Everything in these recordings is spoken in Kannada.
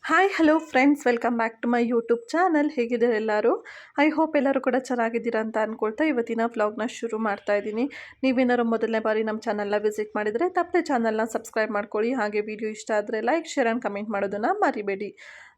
Hi hello friends, welcome back to my YouTube channel. ಹೇಗಿದ್ದಾರೆ ಎಲ್ಲರೂ? ಐ ಹೋಪ್ ಎಲ್ಲರೂ ಕೂಡ ಚೆನ್ನಾಗಿದ್ದೀರಾ ಅಂತ ಅಂದ್ಕೊಳ್ತಾ ಇವತ್ತಿನ ವ್ಲಾಗ್ನ ಶುರು ಮಾಡ್ತಾ ಇದ್ದೀನಿ. ನೀವೇನಾದ್ರು ಮೊದಲನೇ ಬಾರಿ ನಮ್ಮ ಚಾನಲ್ನ ವಿಸಿಟ್ ಮಾಡಿದರೆ ತಪ್ಪದೆ ಚಾನಲ್ನ ಸಬ್ಸ್ಕ್ರೈಬ್ ಮಾಡ್ಕೊಳ್ಳಿ. ಹಾಗೆ ವಿಡಿಯೋ ಇಷ್ಟ ಆದರೆ ಲೈಕ್, ಶೇರ್ ಆ್ಯಂಡ್ ಕಮೆಂಟ್ ಮಾಡೋದನ್ನು ಮರಿಬೇಡಿ.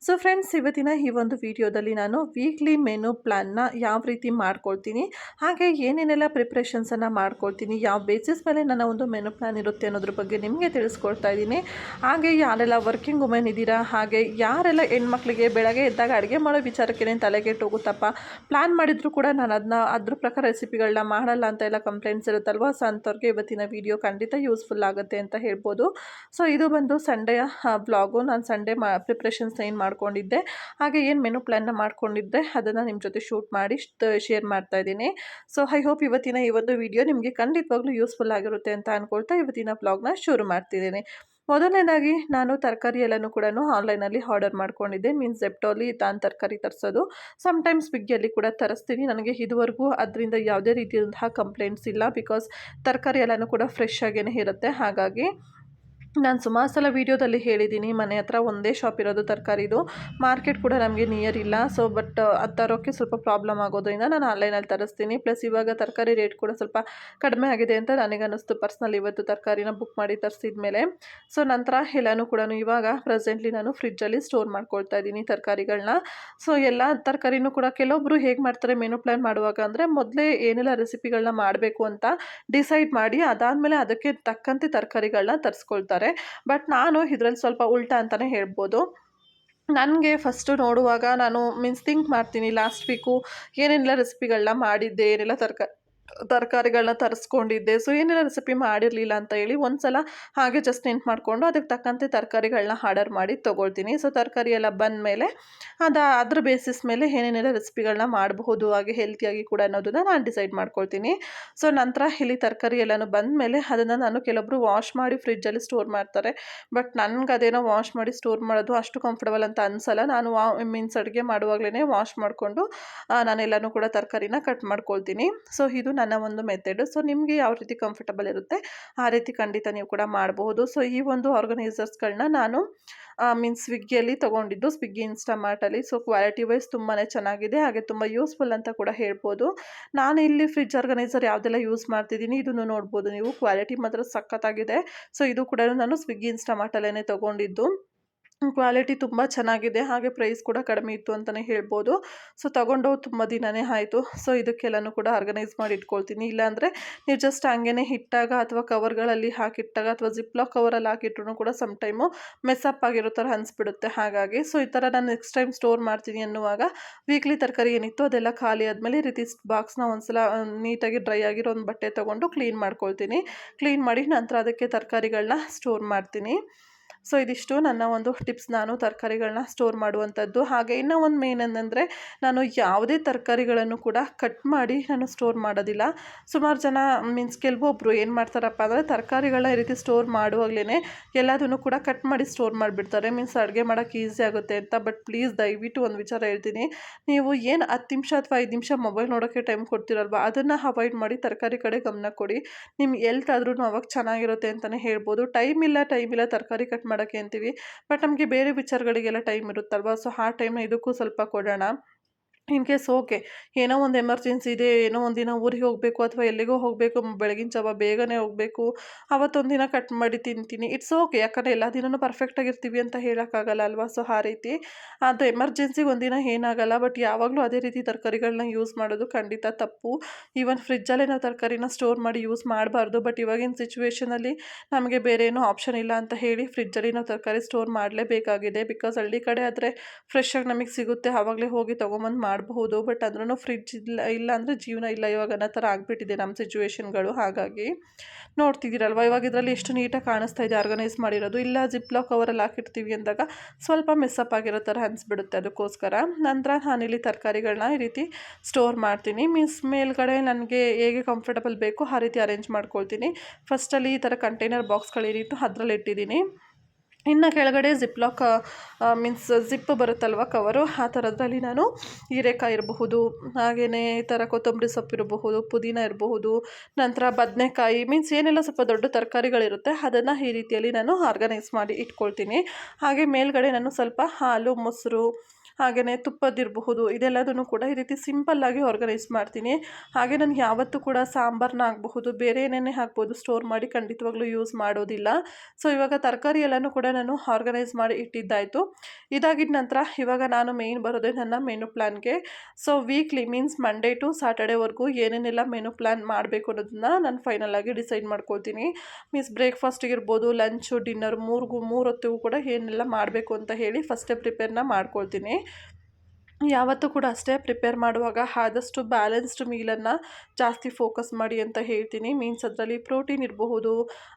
ಸೊ ಫ್ರೆಂಡ್ಸ್, ಇವತ್ತಿನ ಈ ಒಂದು ವಿಡಿಯೋದಲ್ಲಿ ನಾನು ವೀಕ್ಲಿ ಮೆನು ಪ್ಲ್ಯಾನ್ನ ಯಾವ ರೀತಿ ಮಾಡ್ಕೊಳ್ತೀನಿ, ಹಾಗೆ ಏನೇನೆಲ್ಲ ಪ್ರಿಪ್ರೇಷನ್ಸನ್ನು ಮಾಡ್ಕೊಳ್ತೀನಿ, ಯಾವ ಬೇಸಿಸ್ ಮೇಲೆ ನನ್ನ ಒಂದು ಮೆನು ಪ್ಲ್ಯಾನ್ ಇರುತ್ತೆ ಅನ್ನೋದ್ರ ಬಗ್ಗೆ ನಿಮಗೆ ತಿಳಿಸ್ಕೊಡ್ತಾ ಇದ್ದೀನಿ. ಹಾಗೆ ಯಾರೆಲ್ಲ ವರ್ಕಿಂಗ್ ವುಮೆನ್ ಇದ್ದೀರಾ, ಹಾಗೆ ಯಾರೆಲ್ಲ ಹೆಣ್ಮಕ್ಳಿಗೆ ಬೆಳಗ್ಗೆ ಎದ್ದಾಗ ಅಡುಗೆ ಮಾಡೋ ವಿಚಾರಕ್ಕೆ ತಲೆಗೆಟ್ಟು ಹೋಗುತ್ತಪ್ಪ, ಪ್ಲ್ಯಾನ್ ಮಾಡಿದ್ರು ಕೂಡ ನಾನು ಅದ್ರ ಪ್ರಕಾರ ರೆಸಿಪಿಗಳನ್ನ ಮಾಡಲ್ಲ ಅಂತ ಎಲ್ಲ ಕಂಪ್ಲೇಂಟ್ಸ್ ಇರುತ್ತಲ್ವ. ಸೊ ಅಂಥವ್ರಿಗೆ ಇವತ್ತಿನ ವಿಡಿಯೋ ಖಂಡಿತ ಯೂಸ್ಫುಲ್ ಆಗುತ್ತೆ ಅಂತ ಹೇಳ್ಬೋದು. ಸೊ ಇದು ಬಂದು ಸಂಡೆಯ ವ್ಲಾಗು. ನಾನು ಸಂಡೇ ಪ್ರಿಪ್ರೇಷನ್ಸ್ ಏನು ಮಾಡ್ಕೊಂಡಿದ್ದೆ, ಹಾಗೆ ಏನು ಮೆನು ಪ್ಲ್ಯಾನ್ನ ಮಾಡ್ಕೊಂಡಿದ್ದೆ ಅದನ್ನು ನಿಮ್ಮ ಜೊತೆ ಶೂಟ್ ಮಾಡಿ ಶೇರ್ ಮಾಡ್ತಾ ಇದ್ದೀನಿ. ಸೊ ಐ ಹೋಪ್ ಇವತ್ತಿನ ಈ ಒಂದು ವಿಡಿಯೋ ನಿಮಗೆ ಖಂಡಿತವಾಗ್ಲೂ ಯೂಸ್ಫುಲ್ ಆಗಿರುತ್ತೆ ಅಂತ ಅಂದ್ಕೊಳ್ತಾ ಇವತ್ತಿನ ವ್ಲಾಗ್ನ ಶುರು ಮಾಡ್ತಿದ್ದೀನಿ. ಮೊದಲನೇದಾಗಿ ನಾನು ತರಕಾರಿ ಎಲ್ಲನೂ ಕೂಡ ಆನ್ಲೈನಲ್ಲಿ ಆರ್ಡರ್ ಮಾಡ್ಕೊಂಡಿದ್ದೆ. ಮೀನ್ಸ್ ಜೆಪ್ಟೋಲಿ ನಾನು ತರಕಾರಿ ತರಿಸೋದು, ಸಮ್ಟೈಮ್ಸ್ ಸ್ವಿಗ್ಗಿಯಲ್ಲಿ ಕೂಡ ತರಿಸ್ತೀನಿ. ನನಗೆ ಇದುವರೆಗೂ ಅದರಿಂದ ಯಾವುದೇ ರೀತಿಯಾದಂತಹ ಕಂಪ್ಲೇಂಟ್ಸ್ ಇಲ್ಲ. ಬಿಕಾಸ್ ತರಕಾರಿ ಎಲ್ಲನೂ ಕೂಡ ಫ್ರೆಶ್ ಆಗೇ ಇರುತ್ತೆ. ಹಾಗಾಗಿ ನಾನು ಸುಮಾರು ಸಲ ವೀಡಿಯೋದಲ್ಲಿ ಹೇಳಿದ್ದೀನಿ, ಮನೆ ಹತ್ರ ಒಂದೇ ಶಾಪ್ ಇರೋದು ತರಕಾರಿದು, ಮಾರ್ಕೆಟ್ ಕೂಡ ನಮಗೆ ನಿಯರ್ ಇಲ್ಲ. ಸೊ ಬಟ್ ಅದು ತರೋಕ್ಕೆ ಸ್ವಲ್ಪ ಪ್ರಾಬ್ಲಮ್ ಆಗೋದ್ರಿಂದ ನಾನು ಆನ್ಲೈನಲ್ಲಿ ತರಿಸ್ತೀನಿ. ಪ್ಲಸ್ ಇವಾಗ ತರಕಾರಿ ರೇಟ್ ಕೂಡ ಸ್ವಲ್ಪ ಕಡಿಮೆ ಆಗಿದೆ ಅಂತ ನನಗನ್ನಿಸ್ತು ಪರ್ಸ್ನಲ್ ಇವತ್ತು ತರಕಾರಿನ ಬುಕ್ ಮಾಡಿ ತರಿಸಿದ ಮೇಲೆ. ಸೊ ನಂತರ ಎಲ್ಲನೂ ಕೂಡ ಇವಾಗ ಪ್ರೆಸೆಂಟ್ಲಿ ನಾನು ಫ್ರಿಡ್ಜಲ್ಲಿ ಸ್ಟೋರ್ ಮಾಡ್ಕೊಳ್ತಾ ಇದ್ದೀನಿ ತರಕಾರಿಗಳನ್ನ. ಸೊ ಎಲ್ಲ ತರಕಾರಿನೂ ಕೂಡ ಕೆಲವೊಬ್ಬರು ಹೇಗೆ ಮಾಡ್ತಾರೆ ಮೆನು ಪ್ಲ್ಯಾನ್ ಮಾಡುವಾಗ ಅಂದರೆ, ಮೊದಲೇ ಏನೆಲ್ಲ ರೆಸಿಪಿಗಳನ್ನ ಮಾಡಬೇಕು ಅಂತ ಡಿಸೈಡ್ ಮಾಡಿ ಅದಾದಮೇಲೆ ಅದಕ್ಕೆ ತಕ್ಕಂತೆ ತರಕಾರಿಗಳನ್ನ ತರಿಸ್ಕೊಳ್ತಾರೆ. ಬಟ್ ನಾನು ಇದರಲ್ಲಿ ಸ್ವಲ್ಪ ಉಲ್ಟಾ ಅಂತಲೇ ಹೇಳ್ಬೋದು. ನನಗೆ ಫಸ್ಟು ನೋಡುವಾಗ ನಾನು ಥಿಂಕ್ ಮಾಡ್ತೀನಿ, ಲಾಸ್ಟ್ ವೀಕು ಏನೇನೆಲ್ಲ ರೆಸಿಪಿಗಳನ್ನ ಮಾಡಿದ್ದೆ, ಏನೆಲ್ಲ ತರಕಾರಿಗಳನ್ನ ತರಿಸ್ಕೊಂಡಿದ್ದೆ, ಸೊ ಏನೆಲ್ಲ ರೆಸಿಪಿ ಮಾಡಿರಲಿಲ್ಲ ಅಂತ ಹೇಳಿ ಒಂದು ಸಲ ಹಾಗೆ ಜಸ್ಟ್ ನೆನ್ಪು ಮಾಡಿಕೊಂಡು ಅದಕ್ಕೆ ತಕ್ಕಂತೆ ತರಕಾರಿಗಳನ್ನ ಆರ್ಡರ್ ಮಾಡಿ ತೊಗೊಳ್ತೀನಿ. ಸೊ ತರಕಾರಿ ಎಲ್ಲ ಬಂದಮೇಲೆ ಅದ್ರ ಬೇಸಿಸ್ ಮೇಲೆ ಏನೇನೆಲ್ಲ ರೆಸಿಪಿಗಳನ್ನ ಮಾಡಬಹುದು, ಹಾಗೆ ಹೆಲ್ತಿಯಾಗಿ ಕೂಡ ಅನ್ನೋದನ್ನು ನಾನು ಡಿಸೈಡ್ ಮಾಡ್ಕೊಳ್ತೀನಿ. ಸೊ ನಂತರ ಇಲ್ಲಿ ತರಕಾರಿ ಎಲ್ಲನೂ ಬಂದಮೇಲೆ ಅದನ್ನು ನಾನು ಕೆಲವೊಬ್ಬರು ವಾಶ್ ಮಾಡಿ ಫ್ರಿಡ್ಜಲ್ಲಿ ಸ್ಟೋರ್ ಮಾಡ್ತಾರೆ. ಬಟ್ ನನಗೆ ಅದೇನೋ ವಾಶ್ ಮಾಡಿ ಸ್ಟೋರ್ ಮಾಡೋದು ಅಷ್ಟು ಕಂಫರ್ಟಬಲ್ ಅಂತ ಅನಿಸಲ್ಲ. ನಾನು ಅಡುಗೆ ಮಾಡುವಾಗಲೇ ವಾಶ್ ಮಾಡಿಕೊಂಡು ನಾನೆಲ್ಲನೂ ಕೂಡ ತರಕಾರಿನ ಕಟ್ ಮಾಡ್ಕೊಳ್ತೀನಿ. ಸೊ ಇದು ನನ್ನ ಒಂದು ಮೆಥಡ್. ಸೊ ನಿಮಗೆ ಯಾವ ರೀತಿ ಕಂಫರ್ಟಬಲ್ ಇರುತ್ತೆ ಆ ರೀತಿ ಖಂಡಿತ ನೀವು ಕೂಡ ಮಾಡಬಹುದು. ಸೊ ಈ ಒಂದು ಆರ್ಗನೈಸರ್ಸ್ಗಳನ್ನ ನಾನು ಸ್ವಿಗ್ಗಿಯಲ್ಲಿ ತೊಗೊಂಡಿದ್ದು, ಸ್ವಿಗ್ಗಿ ಇನ್ಸ್ಟಾಮಾರ್ಟಲ್ಲಿ. ಸೊ ಕ್ವಾಲಿಟಿ ವೈಸ್ ತುಂಬಾ ಚೆನ್ನಾಗಿದೆ, ಹಾಗೆ ತುಂಬ ಯೂಸ್ಫುಲ್ ಅಂತ ಕೂಡ ಹೇಳ್ಬೋದು. ನಾನು ಇಲ್ಲಿ ಫ್ರಿಡ್ಜ್ ಆರ್ಗನೈಸರ್ ಯಾವುದೆಲ್ಲ ಯೂಸ್ ಮಾಡ್ತಿದ್ದೀನಿ ಇದನ್ನು ನೋಡ್ಬೋದು ನೀವು. ಕ್ವಾಲಿಟಿ ಮಾತ್ರ ಸಖತ್ತಾಗಿದೆ. ಸೊ ಇದು ಕೂಡ ನಾನು ಸ್ವಿಗ್ಗಿ ಇನ್ಸ್ಟಾಮಾರ್ಟಲ್ಲೇ ತೊಗೊಂಡಿದ್ದು. ಕ್ವಾಲಿಟಿ ತುಂಬ ಚೆನ್ನಾಗಿದೆ, ಹಾಗೆ ಪ್ರೈಸ್ ಕೂಡ ಕಡಿಮೆ ಇತ್ತು ಅಂತಲೇ ಹೇಳ್ಬೋದು. ಸೊ ತೊಗೊಂಡು ತುಂಬ ದಿನವೇ ಆಯಿತು. ಸೊ ಇದಕ್ಕೆಲ್ಲನೂ ಕೂಡ ಆರ್ಗನೈಸ್ ಮಾಡಿ ಇಟ್ಕೊಳ್ತೀನಿ. ಇಲ್ಲಾಂದರೆ ನೀವು ಜಸ್ಟ್ ಹಂಗೇ ಇಟ್ಟಾಗ ಅಥವಾ ಕವರ್ಗಳಲ್ಲಿ ಹಾಕಿಟ್ಟಾಗ ಅಥವಾ ಜಿಪ್ಲಾಕ್ ಕವರಲ್ಲಿ ಹಾಕಿಟ್ರೂ ಕೂಡ ಸಮ್ ಟೈಮು ಮೆಸ್ಸಪ್ ಆಗಿರೋ ಥರ ಅನಿಸ್ಬಿಡುತ್ತೆ. ಹಾಗಾಗಿ ಸೊ ಈ ಥರ ನಾನು ನೆಕ್ಸ್ಟ್ ಟೈಮ್ ಸ್ಟೋರ್ ಮಾಡ್ತೀನಿ ಅನ್ನುವಾಗ ವೀಕ್ಲಿ ತರಕಾರಿ ಏನಿತ್ತು ಅದೆಲ್ಲ ಖಾಲಿ ಆದಮೇಲೆ ಈ ರೀತಿ ಬಾಕ್ಸ್ನ ಒಂದ್ಸಲ ನೀಟಾಗಿ ಡ್ರೈ ಆಗಿರೋ ಒಂದು ಬಟ್ಟೆ ತೊಗೊಂಡು ಕ್ಲೀನ್ ಮಾಡ್ಕೊಳ್ತೀನಿ. ಕ್ಲೀನ್ ಮಾಡಿ ನಂತರ ಅದಕ್ಕೆ ತರಕಾರಿಗಳನ್ನ ಸ್ಟೋರ್ ಮಾಡ್ತೀನಿ. ಸೊ ಇದಿಷ್ಟು ನನ್ನ ಒಂದು ಟಿಪ್ಸ್, ನಾನು ತರಕಾರಿಗಳನ್ನ ಸ್ಟೋರ್ ಮಾಡುವಂಥದ್ದು. ಹಾಗೆ ಇನ್ನೂ ಒಂದು ಮೇನ್ ಏನಂದರೆ, ನಾನು ಯಾವುದೇ ತರಕಾರಿಗಳನ್ನು ಕೂಡ ಕಟ್ ಮಾಡಿ ನಾನು ಸ್ಟೋರ್ ಮಾಡೋದಿಲ್ಲ. ಸುಮಾರು ಜನ ಕೆಲವೊಬ್ಬರು ಏನು ಮಾಡ್ತಾರಪ್ಪ ಅಂದರೆ, ತರಕಾರಿಗಳನ್ನ ಈ ರೀತಿ ಸ್ಟೋರ್ ಮಾಡುವಾಗಲೇ ಎಲ್ಲದನ್ನು ಕೂಡ ಕಟ್ ಮಾಡಿ ಸ್ಟೋರ್ ಮಾಡಿಬಿಡ್ತಾರೆ. ಅಡುಗೆ ಮಾಡೋಕ್ಕೆ ಈಸಿ ಆಗುತ್ತೆ ಅಂತ. ಬಟ್ ಪ್ಲೀಸ್ ದಯವಿಟ್ಟು ಒಂದು ವಿಚಾರ ಹೇಳ್ತೀನಿ, ನೀವು ಏನು 10 ನಿಮಿಷ ಅಥವಾ 5 ನಿಮಿಷ ಮೊಬೈಲ್ ನೋಡೋಕ್ಕೆ ಟೈಮ್ ಕೊಡ್ತೀರಲ್ವ, ಅದನ್ನು ಅವಾಯ್ಡ್ ಮಾಡಿ ತರಕಾರಿ ಕಡೆ ಗಮನ ಕೊಡಿ. ನಿಮ್ಮ ಹೆಲ್ತ್ ಆದ್ರೂ ಅವಾಗ ಚೆನ್ನಾಗಿರುತ್ತೆ ಅಂತಲೇ ಹೇಳ್ಬೋದು. ಟೈಮ್ ಇಲ್ಲ ತರಕಾರಿ ಕಟ್ ಮಾಡೋಕ್ಕೆ ಅಂತೀವಿ, ಬಟ್ ನಮಗೆ ಬೇರೆ ವಿಚಾರಗಳಿಗೆಲ್ಲ ಟೈಮ್ ಇರುತ್ತಲ್ವ. ಸೊ ಆ ಟೈಮ್ನ ಇದಕ್ಕೂ ಸ್ವಲ್ಪ ಕೊಡೋಣ. ಇನ್ ಕೇಸ್ ಓಕೆ, ಏನೋ ಒಂದು ಎಮರ್ಜೆನ್ಸಿ ಇದೆ, ಏನೋ ಒಂದು ದಿನ ಊರಿಗೆ ಹೋಗಬೇಕು ಅಥವಾ ಎಲ್ಲಿಗೋ ಹೋಗಬೇಕು, ಬೆಳಗಿನ ಜಾವ ಬೇಗನೆ ಹೋಗಬೇಕು, ಅವತ್ತೊಂದು ದಿನ ಕಟ್ ಮಾಡಿ ತಿಂತೀನಿ, ಇಟ್ಸ್ ಓಕೆ. ಯಾಕಂದರೆ ಎಲ್ಲ ದಿನವೂ ಪರ್ಫೆಕ್ಟಾಗಿರ್ತೀವಿ ಅಂತ ಹೇಳೋಕ್ಕಾಗಲ್ಲ ಅಲ್ವಾ. ಸೊ ಆ ರೀತಿ ಅದು ಎಮರ್ಜೆನ್ಸಿಗೆ ಒಂದಿನ ಏನಾಗಲ್ಲ. ಬಟ್ ಯಾವಾಗಲೂ ಅದೇ ರೀತಿ ತರಕಾರಿಗಳನ್ನ ಯೂಸ್ ಮಾಡೋದು ಖಂಡಿತ ತಪ್ಪು. ಈವನ್ ಫ್ರಿಜ್ಜಲ್ಲೇ ನಾವು ತರಕಾರಿನ ಸ್ಟೋರ್ ಮಾಡಿ ಯೂಸ್ ಮಾಡಬಾರ್ದು. ಬಟ್ ಇವಾಗಿನ ಸಿಚುವೇಷನಲ್ಲಿ ನಮಗೆ ಬೇರೆ ಏನೋ ಆಪ್ಷನ್ ಇಲ್ಲ ಅಂತ ಹೇಳಿ ಫ್ರಿಜ್ಜಲ್ಲಿ ನಾವು ತರಕಾರಿ ಸ್ಟೋರ್ ಮಾಡಲೇಬೇಕಾಗಿದೆ. ಬಿಕಾಸ್ ಹಳ್ಳಿ ಕಡೆ ಆದರೆ ಫ್ರೆಶ್ಶಾಗಿ ನಮಗೆ ಸಿಗುತ್ತೆ, ಆವಾಗಲೇ ಹೋಗಿ ತೊಗೊಂಬಂದು ಮಾಡಬಹುದು. ಬಟ್ ಅಂದ್ರೂ ಫ್ರಿಡ್ಜ್ ಇಲ್ಲ ಅಂದರೆ ಜೀವನ ಇಲ್ಲ ಇವಾಗ ಅನ್ನೋ ಥರ ಆಗಿಬಿಟ್ಟಿದೆ ನಮ್ಮ ಸಿಚುವೇಷನ್ಗಳು. ಹಾಗಾಗಿ ನೋಡ್ತಿದ್ದೀರಲ್ವ, ಇವಾಗ ಇದರಲ್ಲಿ ಎಷ್ಟು ನೀಟಾಗಿ ಕಾಣಿಸ್ತಾ ಇದೆ ಆರ್ಗನೈಸ್ ಮಾಡಿರೋದು. ಇಲ್ಲ ಜಿಪ್ಲಾಕ್ ಕವರಲ್ಲಿ ಹಾಕಿರ್ತೀವಿ ಅಂದಾಗ ಸ್ವಲ್ಪ ಮಿಸ್ಸಪ್ ಆಗಿರೋ ಥರ ಅನಿಸ್ಬಿಡುತ್ತೆ. ಅದಕ್ಕೋಸ್ಕರ ನಂತರ ನಾನಿಲ್ಲಿ ತರಕಾರಿಗಳನ್ನ ಈ ರೀತಿ ಸ್ಟೋರ್ ಮಾಡ್ತೀನಿ. ಮೇಲ್ಗಡೆ ನನಗೆ ಹೇಗೆ ಕಂಫರ್ಟಬಲ್ ಬೇಕು ಆ ರೀತಿ ಅರೇಂಜ್ ಮಾಡ್ಕೊಳ್ತೀನಿ. ಫಸ್ಟಲ್ಲಿ ಈ ಥರ ಕಂಟೈನರ್ ಬಾಕ್ಸ್ಗಳೇನಿತ್ತು ಅದರಲ್ಲಿ ಇಟ್ಟಿದ್ದೀನಿ. ಇನ್ನು ಕೆಳಗಡೆ ಜಿಪ್ಲಾಕ್ ಮೀನ್ಸ್ ಜಿಪ್ ಬರುತ್ತಲ್ವ ಕವರು, ಆ ಥರದ್ರಲ್ಲಿ ನಾನು ಹೀರೆಕಾಯಿ ಇರಬಹುದು, ಹಾಗೆಯೇ ಈ ಥರ ಕೊತ್ತಂಬರಿ ಸೊಪ್ಪು ಇರಬಹುದು, ಪುದೀನ ಇರಬಹುದು, ನಂತರ ಬದನೆಕಾಯಿ ಮೀನ್ಸ್ ಏನೆಲ್ಲ ಸ್ವಲ್ಪ ದೊಡ್ಡ ತರಕಾರಿಗಳಿರುತ್ತೆ ಅದನ್ನು ಈ ರೀತಿಯಲ್ಲಿ ನಾನು ಆರ್ಗನೈಸ್ ಮಾಡಿ ಇಟ್ಕೊಳ್ತೀನಿ. ಹಾಗೆ ಮೇಲ್ಗಡೆ ನಾನು ಸ್ವಲ್ಪ ಹಾಲು, ಮೊಸರು, ಹಾಗೆಯೇ ತುಪ್ಪದಿರಬಹುದು, ಇದೆಲ್ಲದನ್ನು ಕೂಡ ಈ ರೀತಿ ಸಿಂಪಲ್ಲಾಗಿ ಆರ್ಗನೈಸ್ ಮಾಡ್ತೀನಿ. ಹಾಗೆ ನಾನು ಯಾವತ್ತೂ ಕೂಡ ಸಾಂಬಾರನ್ನ ಆಗಬಹುದು, ಬೇರೆ ಏನೇನೇ ಹಾಕ್ಬೋದು, ಸ್ಟೋರ್ ಮಾಡಿ ಖಂಡಿತವಾಗ್ಲೂ ಯೂಸ್ ಮಾಡೋದಿಲ್ಲ. ಸೊ ಇವಾಗ ತರಕಾರಿ ಎಲ್ಲನೂ ಕೂಡ ನಾನು ಆರ್ಗನೈಸ್ ಮಾಡಿ ಇಟ್ಟಿದ್ದಾಯಿತು. ಇದಾಗಿದ್ದ ನಂತರ ಇವಾಗ ನಾನು ಮೇಯ್ನ್ ಬರೋದೇ ನನ್ನ ಮೆನು ಪ್ಲ್ಯಾನ್ಗೆ. So weekly means Monday to ಸ್ಯಾಟರ್ಡೇವರೆಗೂ ಏನೇನೆಲ್ಲ ಮೆನು ಪ್ಲ್ಯಾನ್ ಮಾಡಬೇಕು ಅನ್ನೋದನ್ನ ನಾನು ಫೈನಲಾಗಿ ಡಿಸೈಡ್ ಮಾಡ್ಕೊಳ್ತೀನಿ. ಮೀನ್ಸ್ ಬ್ರೇಕ್ಫಾಸ್ಟಿಗಿರ್ಬೋದು, ಲಂಚು, ಡಿನ್ನರ್ ಮೂರು ಹೊತ್ತಿಗೂ ಕೂಡ ಏನೆಲ್ಲ ಮಾಡಬೇಕು ಅಂತ ಹೇಳಿ ಫಸ್ಟೇ ಪ್ರಿಪೇರ್ನ ಮಾಡ್ಕೊಳ್ತೀನಿ. ಯಾವತ್ತೂ ಕೂಡ ಅಷ್ಟೇ ಪ್ರಿಪೇರ್ ಮಾಡುವಾಗ ಆದಷ್ಟು ಬ್ಯಾಲೆನ್ಸ್ಡ್ ಮೀಲನ್ನು ಜಾಸ್ತಿ ಫೋಕಸ್ ಮಾಡಿ ಅಂತ ಹೇಳ್ತೀನಿ. ಮೀನ್ಸ್ ಅದರಲ್ಲಿ ಪ್ರೋಟೀನ್ ಇರಬಹುದು,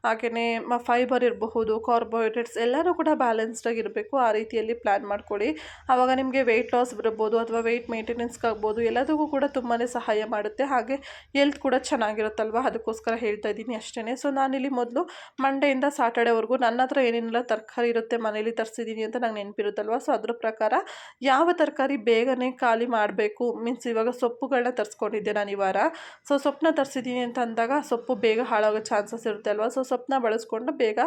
ಹಾಗೆಯೇ ಫೈಬರ್ ಇರಬಹುದು, ಕಾರ್ಬೋಹೈಡ್ರೇಟ್ಸ್ ಎಲ್ಲನೂ ಕೂಡ ಬ್ಯಾಲೆನ್ಸ್ಡಾಗಿರಬೇಕು. ಆ ರೀತಿಯಲ್ಲಿ ಪ್ಲ್ಯಾನ್ ಮಾಡ್ಕೊಳ್ಳಿ. ಆವಾಗ ನಿಮಗೆ ವೆಯ್ಟ್ ಲಾಸ್ ಬರಬಹುದು ಅಥವಾ ವೆಯ್ಟ್ ಮೇಂಟೆನೆನ್ಸ್ಗಾಗ್ಬೋದು, ಎಲ್ಲದಕ್ಕೂ ಕೂಡ ತುಂಬಾ ಸಹಾಯ ಮಾಡುತ್ತೆ. ಹಾಗೆ ಹೆಲ್ತ್ ಕೂಡ ಚೆನ್ನಾಗಿರುತ್ತಲ್ವ, ಅದಕ್ಕೋಸ್ಕರ ಹೇಳ್ತಾ ಇದ್ದೀನಿ ಅಷ್ಟೇ. ಸೊ ನಾನಿಲ್ಲಿ ಮೊದಲು ಮಂಡೆಯಿಂದ ಸ್ಯಾಟರ್ಡೇವರೆಗೂ ನನ್ನ ಹತ್ರ ಏನೇನೆಲ್ಲ ತರಕಾರಿ ಇರುತ್ತೆ ಮನೇಲಿ ತರಿಸಿದ್ದೀನಿ ಅಂತ ನಂಗೆ ನೆನಪಿರುತ್ತಲ್ವ. ಸೊ ಅದ್ರ ಪ್ರಕಾರ ಯಾವ ತರಕಾರಿ ಬೇಗನೆ ಖಾಲಿ ಮಾಡಬೇಕು, ಮೀನ್ಸ್ ಇವಾಗ ಸೊಪ್ಪುಗಳನ್ನ ತರಿಸ್ಕೊಂಡಿದ್ದೆ ನಾನು ಈ ವಾರ. ಸೊ ಸೊಪ್ಪನ್ನ ತರಿಸಿದ್ದೀನಿ ಅಂತ ಅಂದಾಗ ಸೊಪ್ಪು ಬೇಗ ಹಾಳಾಗೋ ಚಾನ್ಸಸ್ ಇರುತ್ತೆ ಅಲ್ವಾ. ಸೊ ಸೊಪ್ಪನ್ನ ಬಳಸ್ಕೊಂಡು ಬೇಗ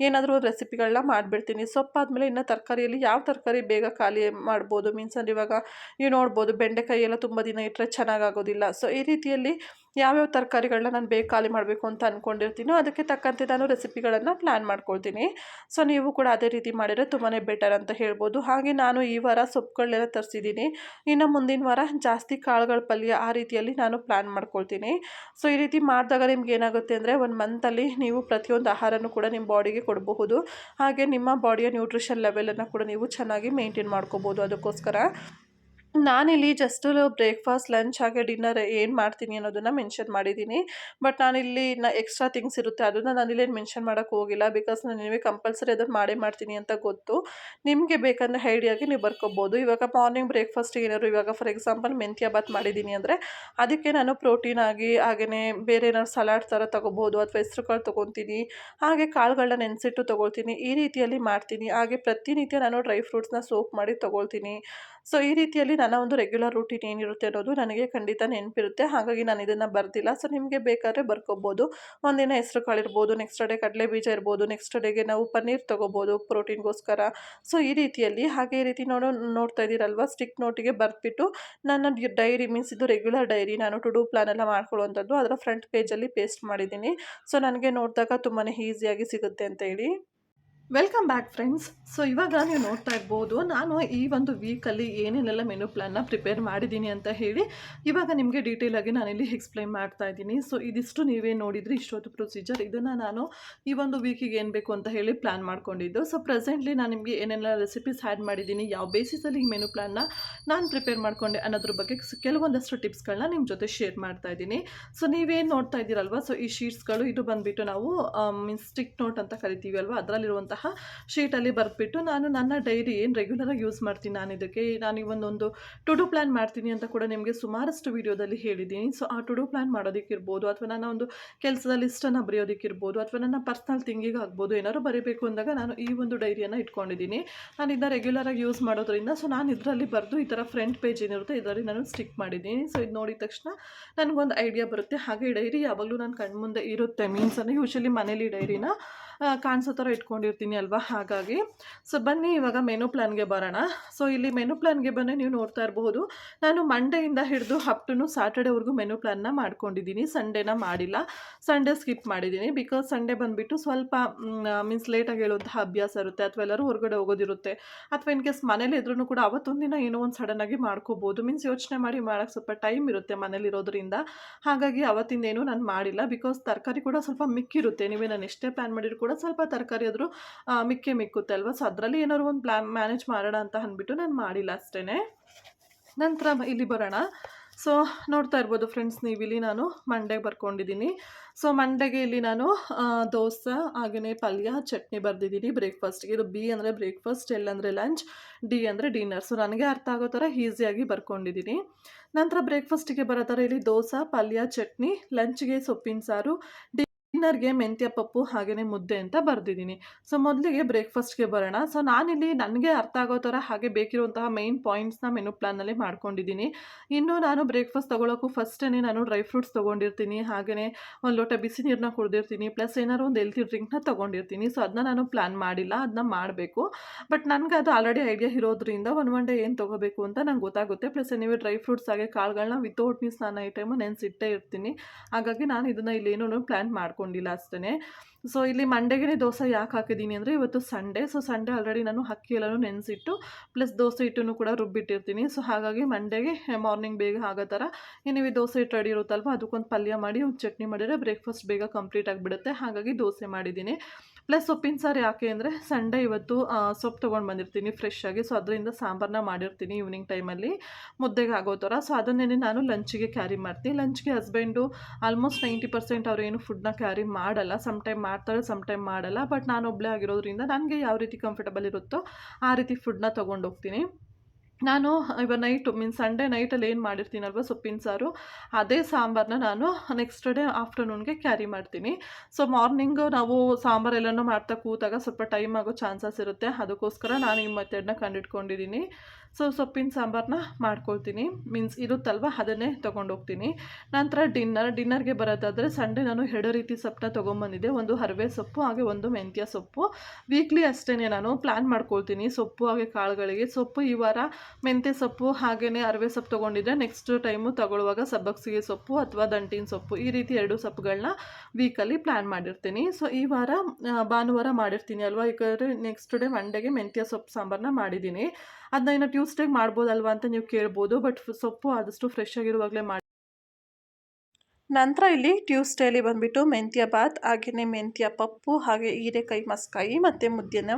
ಏನಾದರೂ ರೆಸಿಪಿಗಳನ್ನ ಮಾಡಿಬಿಡ್ತೀನಿ. ಸೊಪ್ಪಾದಮೇಲೆ ಇನ್ನು ತರಕಾರಿಯಲ್ಲಿ ಯಾವ ತರಕಾರಿ ಬೇಗ ಖಾಲಿ ಮಾಡ್ಬೋದು, ಮೀನ್ಸ್ ಅಂದರೆ ಇವಾಗ ನೀವು ನೋಡ್ಬೋದು ಬೆಂಡೆಕಾಯಿ ಎಲ್ಲ ತುಂಬ ದಿನ ಇಟ್ಟರೆ ಚೆನ್ನಾಗಾಗೋದಿಲ್ಲ. ಸೊ ಈ ರೀತಿಯಲ್ಲಿ ಯಾವ್ಯಾವ ತರಕಾರಿಗಳನ್ನ ನಾನು ಬೇಗ ಖಾಲಿ ಮಾಡಬೇಕು ಅಂತ ಅಂದ್ಕೊಂಡಿರ್ತೀನೋ ಅದಕ್ಕೆ ತಕ್ಕಂತೆ ನಾನು ರೆಸಿಪಿಗಳನ್ನು ಪ್ಲ್ಯಾನ್ ಮಾಡ್ಕೊಳ್ತೀನಿ. ಸೊ ನೀವು ಕೂಡ ಅದೇ ರೀತಿ ಮಾಡಿದರೆ ತುಂಬಾ ಬೆಟರ್ ಅಂತ ಹೇಳ್ಬೋದು. ಹಾಗೆ ನಾನು ಈ ವಾರ ಸೊಪ್ಪುಗಳನ್ನೆಲ್ಲ ತರಿಸಿದ್ದೀನಿ. ಇನ್ನು ಮುಂದಿನ ವಾರ ಜಾಸ್ತಿ ಕಾಳುಗಳ ಪಲ್ಯ ಆ ರೀತಿಯಲ್ಲಿ ನಾನು ಪ್ಲ್ಯಾನ್ ಮಾಡ್ಕೊಳ್ತೀನಿ. ಸೊ ಈ ರೀತಿ ಮಾಡಿದಾಗ ನಿಮ್ಗೆ ಏನಾಗುತ್ತೆ ಅಂದರೆ ಒಂದು ಮಂತಲ್ಲಿ ನೀವು ಪ್ರತಿಯೊಂದು ಆಹಾರನೂ ಕೂಡ ನಿಮ್ಮ ಬಾಡಿಗೆ ಕೊಡಬಹುದು. ಹಾಗೆ ನಿಮ್ಮ ಬಾಡಿಯ ನ್ಯೂಟ್ರಿಷನ್ ಲೆವೆಲನ್ನು ಕೂಡ ನೀವು ಚೆನ್ನಾಗಿ ಮೇಂಟೈನ್ ಮಾಡ್ಕೋಬೋದು. ಅದಕ್ಕೋಸ್ಕರ ನಾನಿಲ್ಲಿ ಜಸ್ಟ್ ಬ್ರೇಕ್ಫಾಸ್ಟ್, ಲಂಚ್ ಹಾಗೆ ಡಿನ್ನರ್ ಏನು ಮಾಡ್ತೀನಿ ಅನ್ನೋದನ್ನು ಮೆನ್ಷನ್ ಮಾಡಿದ್ದೀನಿ. ಬಟ್ ನಾನಿಲ್ಲಿ ಎಕ್ಸ್ಟ್ರಾ ಥಿಂಗ್ಸ್ ಇರುತ್ತೆ ಅದನ್ನು ನಾನಿಲ್ಲೇನು ಮೆನ್ಷನ್ ಮಾಡೋಕ್ಕೆ ಹೋಗಿಲ್ಲ. ಬಿಕಾಸ್ ನಾನು ನಿಮಗೆ ಕಂಪಲ್ಸರಿ ಅದನ್ನು ಮಾಡೇ ಮಾಡ್ತೀನಿ ಅಂತ ಗೊತ್ತು. ನಿಮಗೆ ಬೇಕಂದರೆ ಐಡಿಯಾಗಿ ನೀವು ಬರ್ಕೋಬೋದು. ಇವಾಗ ಮಾರ್ನಿಂಗ್ ಬ್ರೇಕ್ಫಾಸ್ಟಿಗೆ ಏನಾದ್ರು ಇವಾಗ ಫಾರ್ ಎಕ್ಸಾಂಪಲ್ ಮೆಂತ್ಯ ಬಾತ್ ಮಾಡಿದ್ದೀನಿ ಅಂದರೆ ಅದಕ್ಕೆ ನಾನು ಪ್ರೋಟೀನ್ ಆಗಿ ಹಾಗೆಯೇ ಬೇರೆ ಏನಾದ್ರು ಸಲಾಡ್ ಥರ ತೊಗೋಬೋದು ಅಥವಾ ಹೆಸ್ರುಕಾಳು ತೊಗೊತೀನಿ. ಹಾಗೆ ಕಾಳುಗಳನ್ನ ನೆನೆಸಿಟ್ಟು ತೊಗೊಳ್ತೀನಿ. ಈ ರೀತಿಯಲ್ಲಿ ಮಾಡ್ತೀನಿ. ಹಾಗೆ ಪ್ರತಿನಿತ್ಯ ನಾನು ಡ್ರೈ ಫ್ರೂಟ್ಸ್ನ ಸೋಕ್ ಮಾಡಿ ತೊಗೊಳ್ತೀನಿ. ಸೊ ಈ ರೀತಿಯಲ್ಲಿ ನನ್ನ ಒಂದು ರೆಗ್ಯುಲರ್ ರೂಟೀನ್ ಏನಿರುತ್ತೆ ಅನ್ನೋದು ನನಗೆ ಖಂಡಿತ ನೆನಪಿರುತ್ತೆ. ಹಾಗಾಗಿ ನಾನು ಇದನ್ನು ಬರ್ದಿಲ್ಲ. ಸೊ ನಿಮಗೆ ಬೇಕಾದರೆ ಬರ್ಕೋಬೋದು. ಒಂದಿನ ಹೆಸರು ಕಾಳು ಇರ್ಬೋದು, ನೆಕ್ಸ್ಟ್ ಡೇ ಕಡಲೆ ಬೀಜ ಇರ್ಬೋದು, ನೆಕ್ಸ್ಟ್ ಡೇಗೆ ನಾವು ಪನ್ನೀರ್ ತೊಗೋಬೋದು ಪ್ರೋಟೀನ್ಗೋಸ್ಕರ. ಸೊ ಈ ರೀತಿಯಲ್ಲಿ ಹಾಗೆ ಈ ರೀತಿ ನೋಡ್ತಾ ಇದ್ದೀರಲ್ವ, ಸ್ಟಿಕ್ ನೋಟಿಗೆ ಬರೆದ್ಬಿಟ್ಟು ನನ್ನ ಡೈರಿ ಮೀನ್ಸ್ ಇದು ರೆಗ್ಯುಲರ್ ಡೈರಿ, ನಾನು ಟು ಡೂ ಪ್ಲಾನ್ ಎಲ್ಲ ಮಾಡ್ಕೊಳ್ಳುವಂಥದ್ದು ಅದರ ಫ್ರಂಟ್ ಪೇಜಲ್ಲಿ ಪೇಸ್ಟ್ ಮಾಡಿದ್ದೀನಿ. ಸೊ ನನಗೆ ನೋಡಿದಾಗ ತುಂಬಾ ಈಸಿಯಾಗಿ ಸಿಗುತ್ತೆ ಅಂತ ಹೇಳಿ. Welcome back friends. ಸೊ ಇವಾಗ ನೀವು ನೋಡ್ತಾ ಇರ್ಬೋದು ನಾನು ಈ ಒಂದು ವೀಕಲ್ಲಿ ಏನೇನೆಲ್ಲ ಮೆನು ಪ್ಲ್ಯಾನ್ನ ಪ್ರಿಪೇರ್ ಮಾಡಿದ್ದೀನಿ ಅಂತ ಹೇಳಿ ಇವಾಗ ನಿಮಗೆ ಡೀಟೇಲಾಗಿ ನಾನಿಲ್ಲಿ ಎಕ್ಸ್ಪ್ಲೈನ್ ಮಾಡ್ತಾ ಇದ್ದೀನಿ. ಸೊ ಇದಿಷ್ಟು ನೀವೇ ನೋಡಿದ್ರಿ ಇಷ್ಟೊತ್ತು ಪ್ರೊಸೀಜರ್. ಇದನ್ನು ನಾನು ಈ ಒಂದು ವೀಕಿಗೆ ಏನು ಬೇಕು ಅಂತ ಹೇಳಿ ಪ್ಲ್ಯಾನ್ ಮಾಡ್ಕೊಂಡಿದ್ದು. ಸೊ ಪ್ರೆಸೆಂಟ್ಲಿ ನಾನು ನಿಮಗೆ ಏನೆಲ್ಲ ರೆಸಿಪೀಸ್ ಆ್ಯಡ್ ಮಾಡಿದ್ದೀನಿ, ಯಾವ ಬೇಸಿಸಲ್ಲಿ ಈ ಮೆನು ಪ್ಲ್ಯಾನ್ನ ನಾನು ಪ್ರಿಪೇರ್ ಮಾಡಿಕೊಂಡೆ ಅನ್ನೋದ್ರ ಬಗ್ಗೆ ಕೆಲವೊಂದಷ್ಟು ಟಿಪ್ಸ್ಗಳನ್ನ ನಿಮ್ಮ ಜೊತೆ ಶೇರ್ ಮಾಡ್ತಾ ಇದ್ದೀನಿ. ಸೊ ನೀವೇನು ನೋಡ್ತಾ ಇದ್ದೀರಲ್ವ, ಸೊ ಈ ಶೀಟ್ಸ್ಗಳು ಇದು ಬಂದುಬಿಟ್ಟು ನಾವು ಮೀನ್ಸ್ ಸ್ಟಿಕ್ ನೋಟ್ ಅಂತ ಕರಿತೀವಿ ಅಲ್ವಾ, ಅದರಲ್ಲಿರುವಂತಹ ಶೀಟಲ್ಲಿ ಬರೆದ್ಬಿಟ್ಟು ನಾನು ನನ್ನ ಡೈರಿ ಏನು ರೆಗ್ಯುಲರಾಗಿ ಯೂಸ್ ಮಾಡ್ತೀನಿ ನಾನು ಇವೊಂದೊಂದು ಟು ಡೂ ಪ್ಲ್ಯಾನ್ ಮಾಡ್ತೀನಿ ಅಂತ ಕೂಡ ನಿಮಗೆ ಸುಮಾರಷ್ಟು ವೀಡಿಯೋದಲ್ಲಿ ಹೇಳಿದ್ದೀನಿ. ಸೊ ಆ ಟು ಡೂ ಪ್ಲ್ಯಾನ್ ಮಾಡೋದಕ್ಕಿರ್ಬೋದು ಅಥವಾ ನನ್ನ ಒಂದು ಕೆಲಸದ ಲಿಸ್ಟನ್ನು ಬರೆಯೋದಕ್ಕಿರ್ಬೋದು ಅಥವಾ ನನ್ನ ಪರ್ಸ್ನಲ್ ಥಿಂಗಿಗೆ ಆಗ್ಬೋದು, ಏನಾದ್ರು ಬರೀಬೇಕು ಅಂದಾಗ ನಾನು ಈ ಒಂದು ಡೈರಿಯನ್ನು ಇಟ್ಕೊಂಡಿದ್ದೀನಿ. ನಾನು ಇದನ್ನ ರೆಗ್ಯುಲರಾಗಿ ಯೂಸ್ ಮಾಡೋದ್ರಿಂದ ಸೊ ನಾನು ಇದರಲ್ಲಿ ಬರೆದು ಈ ಥರ ಫ್ರಂಟ್ ಪೇಜ್ ಏನಿರುತ್ತೆ ಇದರಲ್ಲಿ ನಾನು ಸ್ಟಿಕ್ ಮಾಡಿದ್ದೀನಿ. ಸೊ ಇದು ನೋಡಿದ ತಕ್ಷಣ ನನಗೊಂದು ಐಡಿಯಾ ಬರುತ್ತೆ. ಹಾಗೆ ಈ ಡೈರಿ ಯಾವಾಗಲೂ ನನ್ನ ಕಣ್ಮುಂದೆ ಇರುತ್ತೆ. ಮೀನ್ಸ್ ಅಂದರೆ ಯೂಶಲಿ ಮನೇಲಿ ಡೈರಿನ ಕಾಣಿಸೋ ಥರ ಇಟ್ಕೊಂಡಿರ್ತೀನಿ ಅಲ್ವಾ, ಹಾಗಾಗಿ. ಸೊ ಬನ್ನಿ ಇವಾಗ ಮೆನು ಪ್ಲ್ಯಾನ್ಗೆ ಬರೋಣ. ಸೊ ಇಲ್ಲಿ ಮೆನು ಪ್ಲ್ಯಾನ್ಗೆ ಬಂದರೆ ನೀವು ನೋಡ್ತಾ ಇರಬಹುದು ನಾನು ಮಂಡೆಯಿಂದ ಹಿಡಿದು ಅಪ್ ಟು ಸ್ಯಾಟರ್ಡೇವರೆಗೂ ಮೆನು ಪ್ಲ್ಯಾನ್ನ ಮಾಡ್ಕೊಂಡಿದ್ದೀನಿ. ಸಂಡೇನ ಮಾಡಿಲ್ಲ, ಸಂಡೇ ಸ್ಕಿಪ್ ಮಾಡಿದ್ದೀನಿ. ಬಿಕಾಸ್ ಸಂಡೇ ಬಂದುಬಿಟ್ಟು ಸ್ವಲ್ಪ ಮೀನ್ಸ್ ಲೇಟಾಗಿ ಹೇಳುವಂತಹ ಅಭ್ಯಾಸ ಇರುತ್ತೆ ಅಥವಾ ಎಲ್ಲರೂ ಹೊರಗಡೆ ಹೋಗೋದಿರುತ್ತೆ ಅಥವಾ ಇನ್ ಕೇಸ್ ಮನೇಲಿ ಇದ್ರೂ ಕೂಡ ಅವತ್ತೊಂದಿನ ಏನೋ ಒಂದು ಸಡನ್ನಾಗಿ ಮಾಡ್ಕೋಬೋದು. ಮೀನ್ಸ್ ಯೋಚನೆ ಮಾಡಿ ಮಾಡೋಕ್ಕೆ ಸ್ವಲ್ಪ ಟೈಮ್ ಇರುತ್ತೆ ಮನೇಲಿರೋದ್ರಿಂದ. ಹಾಗಾಗಿ ಅವತ್ತಿಂದೇನು ನಾನು ಮಾಡಿಲ್ಲ. ಬಿಕಾಸ್ ತರಕಾರಿ ಕೂಡ ಸ್ವಲ್ಪ ಮಿಕ್ಕಿರುತ್ತೆ. ನೀವೇ ನಾನು ಎಷ್ಟೇ ಪ್ಲ್ಯಾನ್ ಮಾಡಿದ್ರು ಕೂಡ ಸ್ವಲ್ಪ ತರಕಾರಿ ಆದರೂ ಮಿಕ್ಕುತ್ತೆ ಅಲ್ವಾ. ಸೊ ಅದರಲ್ಲಿ ಏನಾದ್ರು ಒಂದು ಪ್ಲ್ಯಾನ್ ಮ್ಯಾನೇಜ್ ಮಾಡೋಣ ಅಂತ ಅಂದ್ಬಿಟ್ಟು ನಾನು ಮಾಡಿಲ್ಲ ಅಷ್ಟೇ. ನಂತರ ಇಲ್ಲಿ ಬರೋಣ. ಸೊ ನೋಡ್ತಾ ಇರ್ಬೋದು ಫ್ರೆಂಡ್ಸ್, ನೀವಿಲ್ಲಿ ನಾನು ಮಂಡೆಗೆ ಬರ್ಕೊಂಡಿದ್ದೀನಿ. ಸೊ ಮಂಡೆಗೆ ಇಲ್ಲಿ ನಾನು ದೋಸೆ ಹಾಗೆಯೇ ಪಲ್ಯ ಚಟ್ನಿ ಬರೆದಿದ್ದೀನಿ ಬ್ರೇಕ್ಫಾಸ್ಟ್ಗೆ. ಇದು ಬಿ ಅಂದರೆ ಬ್ರೇಕ್ಫಾಸ್ಟ್, ಎಲ್ ಅಂದರೆ ಲಂಚ್, ಡಿ ಅಂದರೆ ಡಿನ್ನರ್. ಸೊ ನನಗೆ ಅರ್ಥ ಆಗೋ ಥರ ಈಸಿಯಾಗಿ ಬರ್ಕೊಂಡಿದ್ದೀನಿ. ನಂತರ ಬ್ರೇಕ್ಫಾಸ್ಟಿಗೆ ಬರೋ ಥರ ಇಲ್ಲಿ ದೋಸೆ, ಪಲ್ಯ, ಚಟ್ನಿ, ಲಂಚ್ಗೆ ಸೊಪ್ಪಿನ ಸಾರು, ಡಿನ್ನರ್‌ಗೆ ಮೆಂತ್ಯ ಪಪ್ಪು ಹಾಗೇನೇ ಮುದ್ದೆ ಅಂತ ಬರ್ದಿದ್ದೀನಿ. ಸೊ ಮೊದಲಿಗೆ ಬ್ರೇಕ್‌ಫಾಸ್ಟ್‌ಗೆ ಬರೋಣ. ಸೊ ನಾನಿಲ್ಲಿ ನನಗೆ ಅರ್ಥ ಆಗೋ ಥರ ಹಾಗೆ ಬೇಕಿರುವಂತಹ ಮೇನ್ ಪಾಯಿಂಟ್ಸ್‌ನ ಮೆನು ಪ್ಲಾನ್‌ನಲ್ಲಿ ಮಾಡ್ಕೊಂಡಿದ್ದೀನಿ. ಇನ್ನು ನಾನು ಬ್ರೇಕ್‌ಫಾಸ್ಟ್ ತಗೊಳ್ಳೋಕ್ಕೂ ಫಸ್ಟೇನೆ ನಾನು ಡ್ರೈ ಫ್ರೂಟ್ಸ್ ತೊಗೊಂಡಿರ್ತೀನಿ. ಹಾಗೇನೇ ಒಂದು ಲೋಟ ಬಿಸಿ ನೀರನ್ನ ಕುಡ್ದಿರ್ತೀನಿ. ಪ್ಲಸ್ ಏನಾದ್ರು ಒಂದು ಹೆಲ್ತಿ ಡ್ರಿಂಕ್‌ನ ತೊಗೊಂಡಿರ್ತೀನಿ. ಸೊ ಅದನ್ನ ನಾನು ಪ್ಲಾನ್ ಮಾಡಿಲ್ಲ. ಅದನ್ನ ಮಾಡಬೇಕು. ಬಟ್ ನನಗೆ ಅದು ಆಲ್ರೆಡಿ ಐಡಿಯಾ ಇರೋದ್ರಿಂದ ಒನ್ ಡೇ ಏನು ತೊಗೋಬೇಕು ಅಂತ ನಂಗೆ ಗೊತ್ತಾಗುತ್ತೆ. ಪ್ಲಸ್ ನೀವು ಡ್ರೈ ಫ್ರೂಟ್ಸ್ ಹಾಗೆ ಕಾಳುಗಳನ್ನ ವಿತೌಟ್ ಮೀನ್ಸ್ ನಾನು ಐಟಮು ನೆನೆಸಿಟ್ಟೇ ಇರ್ತೀನಿ. ಹಾಗಾಗಿ ನಾನು ಇದನ್ನು ಇಲ್ಲೇನೂ ಪ್ಲಾನ್ ಮಾಡ್ಕೊಂಡಿಲ್ಲ ಅಷ್ಟೇ. ಸೊ ಇಲ್ಲಿ ಮಂಡೆಗೆ ದೋಸೆ ಯಾಕೆ ಹಾಕಿದ್ದೀನಿ ಅಂದರೆ ಇವತ್ತು ಸಂಡೇ. ಸೊ ಸಂಡೇ ಆಲ್ರೆಡಿ ನಾನು ಅಕ್ಕಿ ಎಲ್ಲನೂ ನೆನೆಸಿಟ್ಟು ಪ್ಲಸ್ ದೋಸೆ ಹಿಟ್ಟನ್ನು ಕೂಡ ರುಬ್ಬಿಟ್ಟಿರ್ತೀನಿ. ಸೊ ಹಾಗಾಗಿ ಮಂಡೆಗೆ ಮಾರ್ನಿಂಗ್ ಬೇಗ ಆಗೋ ಥರ ನೀವು ಈ ದೋಸೆ ಹಿಟ್ಟು ರೆಡಿ ಇರುತ್ತಲ್ವ ಅದಕ್ಕೊಂದು ಪಲ್ಯ ಮಾಡಿ ಒಂದು ಚಟ್ನಿ ಮಾಡಿದರೆ ಬ್ರೇಕ್ಫಾಸ್ಟ್ ಬೇಗ ಕಂಪ್ಲೀಟ್ ಆಗಿಬಿಡುತ್ತೆ. ಹಾಗಾಗಿ ದೋಸೆ ಮಾಡಿದ್ದೀನಿ. ಪ್ಲಸ್ ಸೊಪ್ಪಿನ ಸಾರು ಯಾಕೆ ಅಂದರೆ ಸಂಡೇ ಇವತ್ತು ಸೊಪ್ಪು ತೊಗೊಂಡು ಬಂದಿರ್ತೀನಿ ಫ್ರೆಶ್ ಆಗಿ. ಸೊ ಅದರಿಂದ ಸಾಂಬಾರನ್ನ ಮಾಡಿರ್ತೀನಿ ಈವ್ನಿಂಗ್ ಟೈಮಲ್ಲಿ ಮುದ್ದೆಗೆ ಆಗೋ ಥರ. ಸೊ ಅದನ್ನೇ ನಾನು ಲಂಚಿಗೆ ಕ್ಯಾರಿ ಮಾಡ್ತೀನಿ. ಲಂಚ್ಗೆ ಹಸ್ಬೆಂಡು ಆಲ್ಮೋಸ್ಟ್ 90% ಅವರೇನು ಫುಡ್ನ ಕ್ಯಾರಿ ಮಾಡಲ್ಲ. ಸಮ್ ಟೈಮ್ ಮಾಡ್ತಾರೆ, ಸಮ್ ಟೈಮ್ ಮಾಡಲ್ಲ. ಬಟ್ ನಾನೊಬ್ಬಳೇ ಆಗಿರೋದ್ರಿಂದ ನನಗೆ ಯಾವ ರೀತಿ ಕಂಫರ್ಟಬಲ್ ಇರುತ್ತೋ ಆ ರೀತಿ ಫುಡ್ನ ತೊಗೊಂಡೋಗ್ತೀನಿ. ನಾನು ನೈಟು ಮೀನ್ಸ್ ಸಂಡೇ ನೈಟಲ್ಲಿ ಏನು ಮಾಡಿರ್ತೀನಲ್ವ ಸೊಪ್ಪಿನ ಸಾರು, ಅದೇ ಸಾಂಬಾರನ್ನ ನಾನು ನೆಕ್ಸ್ಟ್ ಡೇ ಆಫ್ಟರ್ನೂನ್ಗೆ ಕ್ಯಾರಿ ಮಾಡ್ತೀನಿ. ಸೊ ಮಾರ್ನಿಂಗು ನಾವು ಸಾಂಬಾರೆಲ್ಲನೂ ಮಾಡ್ತಾ ಕೂತಾಗ ಸ್ವಲ್ಪ ಟೈಮ್ ಆಗೋ ಚಾನ್ಸಸ್ ಇರುತ್ತೆ. ಅದಕ್ಕೋಸ್ಕರ ನಾನು ಈ ಮೆಥಡ್ನ ಕಂಡಿಡ್ಕೊಂಡಿದ್ದೀನಿ. ಸೊ ಸೊಪ್ಪಿನ ಸಾಂಬಾರನ್ನ ಮಾಡ್ಕೊಳ್ತೀನಿ. ಮೀನ್ಸ್ ಇರುತ್ತಲ್ವ ಅದನ್ನೇ ತೊಗೊಂಡೋಗ್ತೀನಿ. ನಂತರ ಡಿನ್ನರ್ಗೆ ಬರೋದಾದರೆ ಸಂಡೇ ನಾನು 2 ರೀತಿ ಸೊಪ್ಪನ್ನ ತೊಗೊಂಬಂದಿದ್ದೆ. ಒಂದು ಹರವೆ ಸೊಪ್ಪು ಹಾಗೆ ಒಂದು ಮೆಂತ್ಯ ಸೊಪ್ಪು. ವೀಕ್ಲಿ ಅಷ್ಟೇ ನಾನು ಪ್ಲ್ಯಾನ್ ಮಾಡ್ಕೊಳ್ತೀನಿ ಸೊಪ್ಪು ಹಾಗೆ ಕಾಳುಗಳಿಗೆ. ಸೊಪ್ಪು ಈ ವಾರ ಮೆಂತ್ಯ ಸೊಪ್ಪು ಹಾಗೆಯೇ ಅರವೆ ಸೊಪ್ಪು ತೊಗೊಂಡಿದ್ದೆ. ನೆಕ್ಸ್ಟ್ ಟೈಮು ತಗೊಳ್ಳುವಾಗ ಸಬ್ಬಕ್ಸಿಗೆ ಸೊಪ್ಪು ಅಥವಾ ದಂಟಿನ ಸೊಪ್ಪು ಈ ರೀತಿ 2 ಸೊಪ್ಪುಗಳನ್ನ ವೀಕಲ್ಲಿ ಪ್ಲ್ಯಾನ್ ಮಾಡಿರ್ತೀನಿ. ಸೊ ಈ ವಾರ ಭಾನುವಾರ ಮಾಡಿರ್ತೀನಿ ಅಲ್ವಾ, ಯಾಕಂದರೆ ನೆಕ್ಸ್ಟ್ ಡೇ ಮಂಡೆಗೆ ಮೆಂತ್ಯ ಸೊಪ್ಪು ಸಾಂಬಾರನ್ನ ಮಾಡಿದ್ದೀನಿ. ಅದನ್ನ ಇನ್ನು ಟ್ಯೂಸ್ಡೇಗೆ ಮಾಡ್ಬೋದಲ್ವಾ ಅಂತ ನೀವು ಕೇಳ್ಬೋದು. ಬಟ್ ಸೊಪ್ಪು ಆದಷ್ಟು ಫ್ರೆಶ್ ಆಗಿರುವಾಗಲೇ ಮಾಡಿ. ನಂತರ ಇಲ್ಲಿ ಟ್ಯೂಸ್ಡೇಲಿ ಬಂದುಬಿಟ್ಟು ಮೆಂತ್ಯ ಬಾತ್ ಹಾಗೆಯೇ ಮೆಂತ್ಯ ಪಪ್ಪು ಹಾಗೆ ಹೀರೆಕಾಯಿ ಮಸ್ಕಾಯಿ ಮತ್ತು ಮುದ್ದೆನ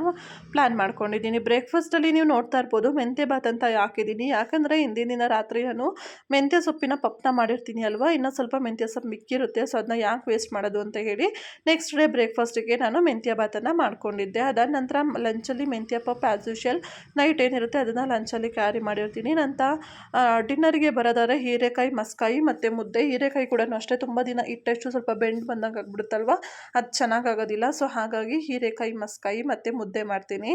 ಪ್ಲ್ಯಾನ್ ಮಾಡ್ಕೊಂಡಿದ್ದೀನಿ. ಬ್ರೇಕ್ಫಾಸ್ಟಲ್ಲಿ ನೀವು ನೋಡ್ತಾ ಇರ್ಬೋದು ಮೆಂತ್ಯ ಬಾತ್ ಅಂತ ಹಾಕಿದ್ದೀನಿ. ಯಾಕಂದರೆ ಹಿಂದಿನ ದಿನ ರಾತ್ರಿ ನಾನು ಮೆಂತ್ಯ ಸೊಪ್ಪಿನ ಪಪ್ಪನ್ನ ಮಾಡಿರ್ತೀನಿ ಅಲ್ವಾ, ಇನ್ನೂ ಸ್ವಲ್ಪ ಮೆಂತ್ಯ ಸೊಪ್ಪು ಮಿಕ್ಕಿರುತ್ತೆ. ಸೊ ಅದನ್ನ ಯಾಕೆ ವೇಸ್ಟ್ ಮಾಡೋದು ಅಂತ ಹೇಳಿ ನೆಕ್ಸ್ಟ್ ಡೇ ಬ್ರೇಕ್ಫಾಸ್ಟಿಗೆ ನಾನು ಮೆಂತ್ಯ ಬಾತನ್ನು ಮಾಡ್ಕೊಂಡಿದ್ದೆ. ಅದಾದ ನಂತರ ಲಂಚಲ್ಲಿ ಮೆಂತ್ಯ ಪಪ್ಪು ಆ್ಯಸ್ ಯೂಶುವಲ್ ನೈಟ್ ಏನಿರುತ್ತೆ ಅದನ್ನು ಲಂಚಲ್ಲಿ ಕ್ಯಾರಿ ಮಾಡಿರ್ತೀನಿ. ನಂತರ ಡಿನ್ನರ್ಗೆ ಬರೋದಾದ್ರೆ ಹೀರೆಕಾಯಿ ಮಸ್ಕಾಯಿ ಮತ್ತು ಮುದ್ದೆ. ಹೀರೆಕಾಯಿ ಕೂಡ ಅಷ್ಟೇ ತುಂಬ ದಿನ ಇಟ್ಟಷ್ಟು ಸ್ವಲ್ಪ ಬೆಂಡ್ ಬಂದಂಗೆ ಆಗ್ಬಿಡುತ್ತಲ್ವ, ಅದು ಚೆನ್ನಾಗಾಗೋದಿಲ್ಲ. ಸೊ ಹಾಗಾಗಿ ಹೀರೆಕಾಯಿ ಮಸ್ಕಾಯಿ ಮತ್ತು ಮುದ್ದೆ ಮಾಡ್ತೀನಿ.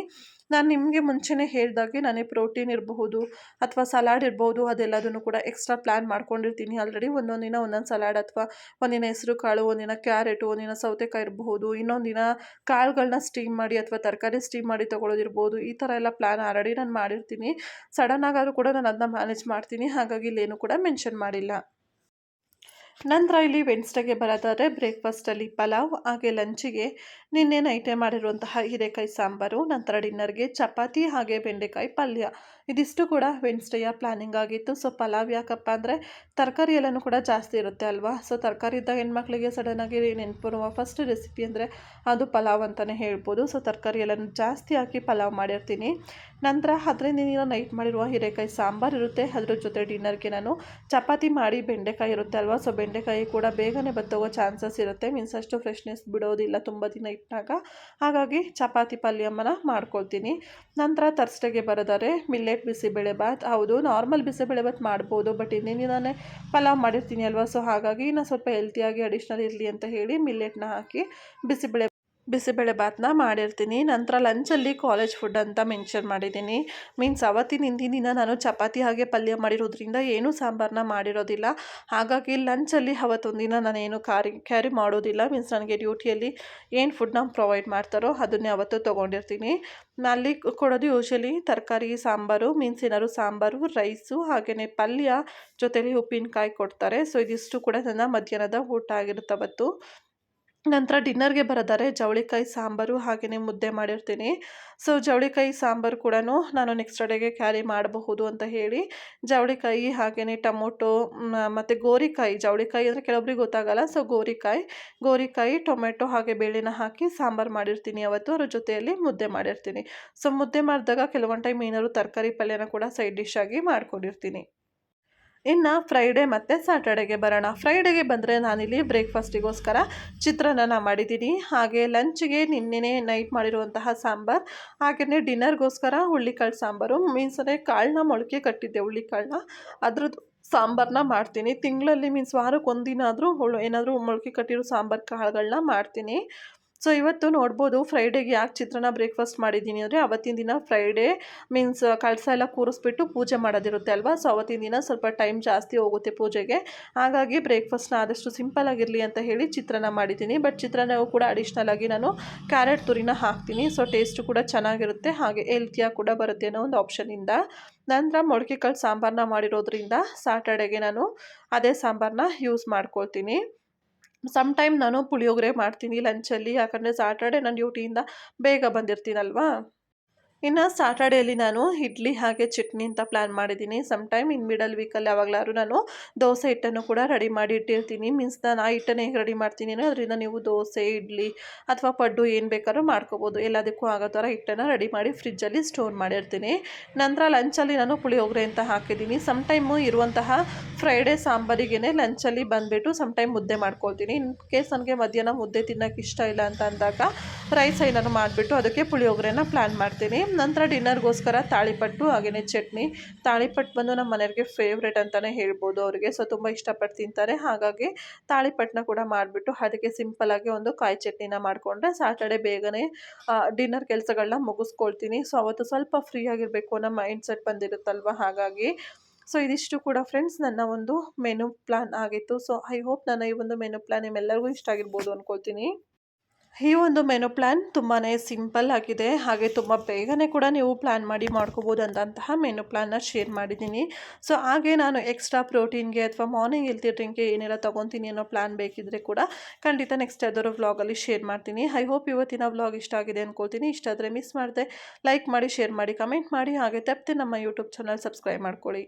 ನಾನು ನಿಮಗೆ ಮುಂಚೆನೇ ಹೇಳ್ದಾಗೆ ನಾನೇ ಪ್ರೋಟೀನ್ ಇರಬಹುದು ಅಥವಾ ಸಲಾಡ್ ಇರ್ಬೋದು ಅದೆಲ್ಲದನ್ನು ಕೂಡ ಎಕ್ಸ್ಟ್ರಾ ಪ್ಲ್ಯಾನ್ ಮಾಡ್ಕೊಂಡಿರ್ತೀನಿ ಆಲ್ರೆಡಿ. ಒಂದೊಂದು ದಿನ ಒಂದೊಂದು ಸಲಾಡ್ ಅಥವಾ ಒಂದಿನ ಹೆಸರು ಕಾಳು, ಒಂದಿನ ಕ್ಯಾರೆಟು, ಒಂದಿನ ಸೌತೆಕಾಯಿ ಇರಬಹುದು, ಇನ್ನೊಂದು ದಿನ ಕಾಳುಗಳನ್ನ ಸ್ಟೀಮ್ ಮಾಡಿ ಅಥವಾ ತರಕಾರಿ ಸ್ಟೀಮ್ ಮಾಡಿ ತೊಗೊಳೋದಿರ್ಬೋದು. ಈ ಥರ ಎಲ್ಲ ಪ್ಲ್ಯಾನ್ ಆಲ್ರೆಡಿ ನಾನು ಮಾಡಿರ್ತೀನಿ. ಸಡನ್ನಾಗಾದರೂ ಕೂಡ ನಾನು ಅದನ್ನ ಮ್ಯಾನೇಜ್ ಮಾಡ್ತೀನಿ. ಹಾಗಾಗಿ ಇಲ್ಲೇನು ಕೂಡ ಮೆನ್ಷನ್ ಮಾಡಿಲ್ಲ. ನಂತರ ಇಲ್ಲಿ ವೆನ್ಸ್ಡೇಗೆ ಬರೋದಾದರೆ ಬ್ರೇಕ್ಫಾಸ್ಟಲ್ಲಿ ಪಲಾವ್ ಹಾಗೆ ಲಂಚಿಗೆ ನಿನ್ನೆ ನೈಟೇ ಮಾಡಿರುವಂತಹ ಹೀರೆಕಾಯಿ ಸಾಂಬಾರು. ನಂತರ ಡಿನ್ನರ್ಗೆ ಚಪಾತಿ ಹಾಗೆ ಬೆಂಡೆಕಾಯಿ ಪಲ್ಯ. ಇದಿಷ್ಟು ಕೂಡ ವೆನ್ಸ್ಡೇಯ ಪ್ಲ್ಯಾನಿಂಗ್ ಆಗಿತ್ತು. ಸೊ ಪಲಾವ್ ಯಾಕಪ್ಪ ಅಂದರೆ ತರಕಾರಿ ಎಲ್ಲನೂ ಕೂಡ ಜಾಸ್ತಿ ಇರುತ್ತೆ ಅಲ್ವಾ. ಸೊ ತರಕಾರಿ ಇದ್ದಾಗ ಹೆಣ್ಮಕ್ಳಿಗೆ ಸಡನ್ನಾಗಿ ನೆನಪು ಬರುವ ಫಸ್ಟ್ ರೆಸಿಪಿ ಅಂದರೆ ಅದು ಪಲಾವ್ ಅಂತಲೇ ಹೇಳ್ಬೋದು. ಸೊ ತರಕಾರಿ ಎಲ್ಲನೂ ಜಾಸ್ತಿ ಹಾಕಿ ಪಲಾವ್ ಮಾಡಿರ್ತೀನಿ. ನಂತರ ಅದರಿಂದ ನೀನು ನೈಟ್ ಮಾಡಿರುವ ಹೀರೆಕಾಯಿ ಸಾಂಬಾರು ಇರುತ್ತೆ. ಅದ್ರ ಜೊತೆ ಡಿನ್ನರ್ಗೆ ನಾನು ಚಪಾತಿ ಮಾಡಿ ಬೆಂಡೆಕಾಯಿ ಇರುತ್ತೆ ಅಲ್ವಾ. ಸೊ ಬೆಂಡೆಕಾಯಿ ಕೂಡ ಬೇಗನೆ ಬತ್ತೋಗೋ ಚಾನ್ಸಸ್ ಇರುತ್ತೆ. ಮೀನ್ಸ್ ಅಷ್ಟು ಫ್ರೆಶ್ನೆಸ್ ಬಿಡೋದಿಲ್ಲ ತುಂಬ ದಿನ ಇಟ್ಟಾಗ. ಹಾಗಾಗಿ ಚಪಾತಿ ಪಲ್ಯಮ್ಮನ ಮಾಡ್ಕೊಳ್ತೀನಿ. ನಂತರ ತರ್ಸ್ಡೇಗೆ ಬರೋದಾದ್ರೆ ಮಿಲ್ಲೆಟ್ ಬಿಸಿಬೇಳೆ ಬಾತ್. ಹೌದು, ನಾರ್ಮಲ್ ಬಿಸಿಬೇಳೆ ಬಾತ್ ಮಾಡ್ಬೋದು, ಬಟ್ ಇನ್ನೇನು ನಾನೇ ಪಲಾವ್ ಮಾಡಿರ್ತೀನಿ ಅಲ್ವಾ. ಸೊ ಹಾಗಾಗಿ ನಾನು ಸ್ವಲ್ಪ ಹೆಲ್ತಿಯಾಗಿ ಅಡಿಷ್ನಲ್ ಇರಲಿ ಅಂತ ಹೇಳಿ ಮಿಲ್ಲೆಟ್ನ ಹಾಕಿ ಬಿಸಿಬೇಳೆ ಬಾತನ್ನ ಮಾಡಿರ್ತೀನಿ. ನಂತರ ಲಂಚಲ್ಲಿ ಕಾಲೇಜ್ ಫುಡ್ ಅಂತ ಮೆನ್ಷನ್ ಮಾಡಿದ್ದೀನಿ. ಮೀನ್ಸ್ ಅವತ್ತಿನ ಹಿಂದಿನ ದಿನ ನಾನು ಚಪಾತಿ ಹಾಗೆ ಪಲ್ಯ ಮಾಡಿರೋದ್ರಿಂದ ಏನೂ ಸಾಂಬಾರನ್ನ ಮಾಡಿರೋದಿಲ್ಲ. ಹಾಗಾಗಿ ಲಂಚಲ್ಲಿ ಅವತ್ತೊಂದಿನ ನಾನೇನು ಕ್ಯಾರಿ ಮಾಡೋದಿಲ್ಲ. ಮೀನ್ಸ್ ನನಗೆ ಡ್ಯೂಟಿಯಲ್ಲಿ ಏನು ಫುಡ್ನ ಪ್ರೊವೈಡ್ ಮಾಡ್ತಾರೋ ಅದನ್ನೇ ಅವತ್ತು ತೊಗೊಂಡಿರ್ತೀನಿ. ಅಲ್ಲಿ ಕೊಡೋದು ಯೂಶಲಿ ತರಕಾರಿ ಸಾಂಬಾರು, ಮೀನ್ಸ್ ಏನಾದ್ರು ಸಾಂಬಾರು, ರೈಸು ಹಾಗೆಯೇ ಪಲ್ಯ ಜೊತೆಲಿ ಉಪ್ಪಿನಕಾಯಿ ಕೊಡ್ತಾರೆ. ಸೊ ಇದಿಷ್ಟು ಕೂಡ ನನ್ನ ಮಧ್ಯಾಹ್ನದ ಊಟ ಆಗಿರುತ್ತೆ ಅವತ್ತು. ನಂತರ ಡಿನ್ನರ್ಗೆ ಬರೋದಾದ್ರೆ ಜವಳಿಕಾಯಿ ಸಾಂಬಾರು ಹಾಗೆಯೇ ಮುದ್ದೆ ಮಾಡಿರ್ತೀನಿ. ಸೊ ಜವಳಿಕಾಯಿ ಸಾಂಬಾರು ಕೂಡ ನಾನು ನೆಕ್ಸ್ಟ್ ಡೇಗೆ ಕ್ಯಾರಿ ಮಾಡಬಹುದು ಅಂತ ಹೇಳಿ ಜವಳಿಕಾಯಿ ಹಾಗೆಯೇ ಟೊಮೊಟೊ ಮತ್ತು ಗೋರಿಕಾಯಿ. ಜವಳಿಕಾಯಿ ಅಂದರೆ ಕೆಲವೊಬ್ರಿಗೆ ಗೊತ್ತಾಗಲ್ಲ. ಸೊ ಗೋರಿಕಾಯಿ ಟೊಮೆಟೊ ಹಾಗೆ ಬೇಳೆನ ಹಾಕಿ ಸಾಂಬಾರು ಮಾಡಿರ್ತೀನಿ ಅವತ್ತು. ಅದ್ರ ಜೊತೆಯಲ್ಲಿ ಮುದ್ದೆ ಮಾಡಿರ್ತೀನಿ. ಸೊ ಮುದ್ದೆ ಮಾಡಿದಾಗ ಕೆಲವೊಂದು ಟೈಮ್ ಏನಾದ್ರು ತರಕಾರಿ ಪಲ್ಯನ ಕೂಡ ಸೈಡ್ ಡಿಶ್ ಆಗಿ ಮಾಡ್ಕೊಂಡಿರ್ತೀನಿ. ಇನ್ನು ಫ್ರೈಡೇ ಮತ್ತು ಸ್ಯಾಟರ್ಡೆಗೆ ಬರೋಣ. ಫ್ರೈಡೆಗೆ ಬಂದರೆ ನಾನಿಲ್ಲಿ ಬ್ರೇಕ್ಫಾಸ್ಟಿಗೋಸ್ಕರ ಚಿತ್ರಾನ್ನ ಮಾಡಿದ್ದೀನಿ. ಹಾಗೆ ಲಂಚಿಗೆ ನಿನ್ನೆನೇ ನೈಟ್ ಮಾಡಿರುವಂತಹ ಸಾಂಬಾರು, ಹಾಗೆಯೇ ಡಿನ್ನರ್ಗೋಸ್ಕರ ಹುಳ್ಳಿಕಾಳು ಸಾಂಬಾರು. ಮೀನ್ಸ್ ಅಂದರೆ ಕಾಳನ್ನ ಮೊಳಕೆ ಕಟ್ಟಿದ್ದೆ ಹುಳ್ಳಿಕಾಳನ್ನ, ಅದ್ರದ್ದು ಸಾಂಬಾರನ್ನ ಮಾಡ್ತೀನಿ. ತಿಂಗಳಲ್ಲಿ ಮೀನ್ಸ್ ವಾರಕ್ಕೆ ಒಂದಿನ ಆದರೂ ಏನಾದರೂ ಮೊಳಕೆ ಕಟ್ಟಿರೋ ಸಾಂಬಾರು ಕಾಳುಗಳನ್ನ ಮಾಡ್ತೀನಿ. ಸೊ ಇವತ್ತು ನೋಡ್ಬೋದು ಫ್ರೈಡೇಗೆ ಯಾಕೆ ಚಿತ್ರಾನ್ನ ಬ್ರೇಕ್ಫಾಸ್ಟ್ ಮಾಡಿದ್ದೀನಿ ಅಂದರೆ, ಅವತ್ತಿನ ದಿನ ಫ್ರೈಡೇ ಮೀನ್ಸ್ ಕಳಸ ಎಲ್ಲ ಕೂರಿಸ್ಬಿಟ್ಟು ಪೂಜೆ ಮಾಡೋದಿರುತ್ತೆ ಅಲ್ವಾ. ಸೊ ಅವತ್ತಿನ ದಿನ ಸ್ವಲ್ಪ ಟೈಮ್ ಜಾಸ್ತಿ ಹೋಗುತ್ತೆ ಪೂಜೆಗೆ. ಹಾಗಾಗಿ ಬ್ರೇಕ್ಫಾಸ್ಟ್ನ ಆದಷ್ಟು ಸಿಂಪಲ್ ಆಗಿರಲಿ ಅಂತ ಹೇಳಿ ಚಿತ್ರಾನ್ನ ಮಾಡಿದ್ದೀನಿ. ಬಟ್ ಚಿತ್ರಾನ್ನವು ಕೂಡ ಅಡಿಷ್ನಲ್ ಆಗಿ ನಾನು ಕ್ಯಾರೆಟ್ ತುರಿನ ಹಾಕ್ತೀನಿ. ಸೊ ಟೇಸ್ಟು ಕೂಡ ಚೆನ್ನಾಗಿರುತ್ತೆ, ಹಾಗೆ ಹೆಲ್ತಿಯಾಗಿ ಕೂಡ ಬರುತ್ತೆ ಅನ್ನೋ ಒಂದು ಆಪ್ಷನಿಂದ. ನಂತರ ಮೊಳಕೆ ಕಾಳು ಸಾಂಬಾರನ್ನ ಮಾಡಿರೋದ್ರಿಂದ ಸ್ಯಾಟರ್ಡೆಗೆ ನಾನು ಅದೇ ಸಾಂಬಾರನ್ನ ಯೂಸ್ ಮಾಡ್ಕೊಳ್ತೀನಿ. ಟೈಮ್ ನಾನು ಪುಳಿಯೋಗರೆ ಮಾಡ್ತೀನಿ ಲಂಚಲ್ಲಿ, ಯಾಕಂದರೆ ಸ್ಯಾಟರ್ಡೆ ನಾನು ಡ್ಯೂಟಿಯಿಂದ ಬೇಗ ಬಂದಿರ್ತೀನಲ್ವಾ. ಇನ್ನು ಸ್ಯಾಟರ್ಡೇಲಿ ನಾನು ಇಡ್ಲಿ ಹಾಗೆ ಚಟ್ನಿ ಅಂತ ಪ್ಲ್ಯಾನ್ ಮಾಡಿದ್ದೀನಿ. ಟೈಮ್ ಇನ್ ಮಿಡಲ್ ವೀಕಲ್ಲಿ ಯಾವಾಗಲಾದ್ರೂ ನಾನು ದೋಸೆ ಹಿಟ್ಟನ್ನು ಕೂಡ ರೆಡಿ ಮಾಡಿ ಇಟ್ಟಿರ್ತೀನಿ. ಮೀನ್ಸ್ ನಾನು ಆ ಹಿಟ್ಟನ್ನು ಹೇಗೆ ರೆಡಿ ಮಾಡ್ತೀನಿ ಅದರಿಂದ ನೀವು ದೋಸೆ, ಇಡ್ಲಿ ಅಥವಾ ಪಡ್ಡು ಏನು ಬೇಕಾದ್ರೂ ಮಾಡ್ಕೋಬೋದು. ಎಲ್ಲದಕ್ಕೂ ಆಗೋ ಥರ ಹಿಟ್ಟನ್ನು ರೆಡಿ ಮಾಡಿ ಫ್ರಿಜ್ಜಲ್ಲಿ ಸ್ಟೋರ್ ಮಾಡಿರ್ತೀನಿ. ನಂತರ ಲಂಚಲ್ಲಿ ನಾನು ಪುಳಿಯೋಗರೆ ಅಂತ ಹಾಕಿದ್ದೀನಿ. ಟೈಮು ಇರುವಂತಹ ಫ್ರೈಡೇ ಸಾಂಬಾರಿಗೇ ಲಂಚಲ್ಲಿ ಬಂದುಬಿಟ್ಟು ಟೈಮ್ ಮುದ್ದೆ ಮಾಡ್ಕೊಳ್ತೀನಿ. ಇನ್ ಕೇಸ್ ನನಗೆ ಮಧ್ಯಾಹ್ನ ಮುದ್ದೆ ತಿನ್ನೋಕ್ಕೆ ಇಷ್ಟ ಇಲ್ಲ ಅಂತ ಅಂದಾಗ ರೈಸ್ ಏನಾದ್ರು ಮಾಡಿಬಿಟ್ಟು ಅದಕ್ಕೆ ಪುಳಿಯೋಗರೆನ ಪ್ಲ್ಯಾನ್ ಮಾಡ್ತೀನಿ. ನಂತರ ಡಿನ್ನರ್ಗೋಸ್ಕರ ತಾಳಿಪಟ್ಟು ಹಾಗೆಯೇ ಚಟ್ನಿ. ತಾಳಿಪಟ್ಟು ಬಂದು ನಮ್ಮ ಮನೆಯವ್ರಿಗೆ ಫೇವ್ರೇಟ್ ಅಂತಲೇ ಹೇಳ್ಬೋದು ಅವರಿಗೆ. ಸೊ ತುಂಬ ಇಷ್ಟಪಟ್ಟು ತಿಂತಾರೆ. ಹಾಗಾಗಿ ತಾಳಿಪಟ್ಟನ್ನ ಕೂಡ ಮಾಡಿಬಿಟ್ಟು ಅದಕ್ಕೆ ಸಿಂಪಲ್ಲಾಗಿ ಒಂದು ಕಾಯಿ ಚಟ್ನಿನ ಮಾಡಿಕೊಂಡ್ರೆ ಸ್ಯಾಟರ್ಡೆ ಬೇಗನೆ ಡಿನ್ನರ್ ಕೆಲಸಗಳನ್ನ ಮುಗಿಸ್ಕೊಳ್ತೀನಿ. ಸೊ ಅವತ್ತು ಸ್ವಲ್ಪ ಫ್ರೀ ಆಗಿರಬೇಕು ಅನ್ನೋ ಮೈಂಡ್ ಸೆಟ್ ಬಂದಿರುತ್ತಲ್ವ, ಹಾಗಾಗಿ. ಸೊ ಇದಿಷ್ಟು ಕೂಡ ಫ್ರೆಂಡ್ಸ್ ನನ್ನ ಒಂದು ಮೆನು ಪ್ಲ್ಯಾನ್ ಆಗಿತ್ತು. ಸೊ ಐ ಹೋಪ್ ನನ್ನ ಈ ಒಂದು ಮೆನು ಪ್ಲ್ಯಾನ್ ನಿಮ್ಮೆಲ್ಲರಿಗೂ ಇಷ್ಟ ಆಗಿರ್ಬೋದು ಅಂದ್ಕೊಳ್ತೀನಿ. ಈ ಒಂದು ಮೆನು ಪ್ಲ್ಯಾನ್ ತುಂಬಾ ಸಿಂಪಲ್ ಆಗಿದೆ, ಹಾಗೆ ತುಂಬ ಬೇಗನೆ ಕೂಡ ನೀವು ಪ್ಲ್ಯಾನ್ ಮಾಡಿ ಮಾಡ್ಕೋಬೋದು ಅಂತಹ ಮೆನು ಪ್ಲ್ಯಾನ್ನ ಶೇರ್ ಮಾಡಿದ್ದೀನಿ. ಸೊ ಹಾಗೆ ನಾನು ಎಕ್ಸ್ಟ್ರಾ ಪ್ರೋಟೀನ್ಗೆ ಅಥವಾ ಮಾರ್ನಿಂಗ್ ಹೆಲ್ತಿ ಡ್ರಿಂಕ್ಗೆ ಏನೆಲ್ಲ ತೊಗೊತೀನಿ ಅನ್ನೋ ಪ್ಲ್ಯಾನ್ ಬೇಕಿದ್ದರೆ ಕೂಡ ಖಂಡಿತ ನೆಕ್ಸ್ಟ್ ಯಾವ್ದಾದ್ರು ವ್ಲಾಗಲ್ಲಿ ಶೇರ್ ಮಾಡ್ತೀನಿ. ಐ ಹೋಪ್ ಇವತ್ತಿನ ವ್ಲಾಗ್ ಇಷ್ಟ ಆಗಿದೆ ಅಂದ್ಕೊಳ್ತೀನಿ. ಇಷ್ಟ ಆದರೆ ಮಿಸ್ ಮಾಡಿದೆ ಲೈಕ್ ಮಾಡಿ, ಶೇರ್ ಮಾಡಿ, ಕಮೆಂಟ್ ಮಾಡಿ, ಹಾಗೆ ತಪ್ಪದೆ ನಮ್ಮ ಯೂಟ್ಯೂಬ್ ಚಾನಲ್ ಸಬ್ಸ್ಕ್ರೈಬ್ ಮಾಡ್ಕೊಳ್ಳಿ.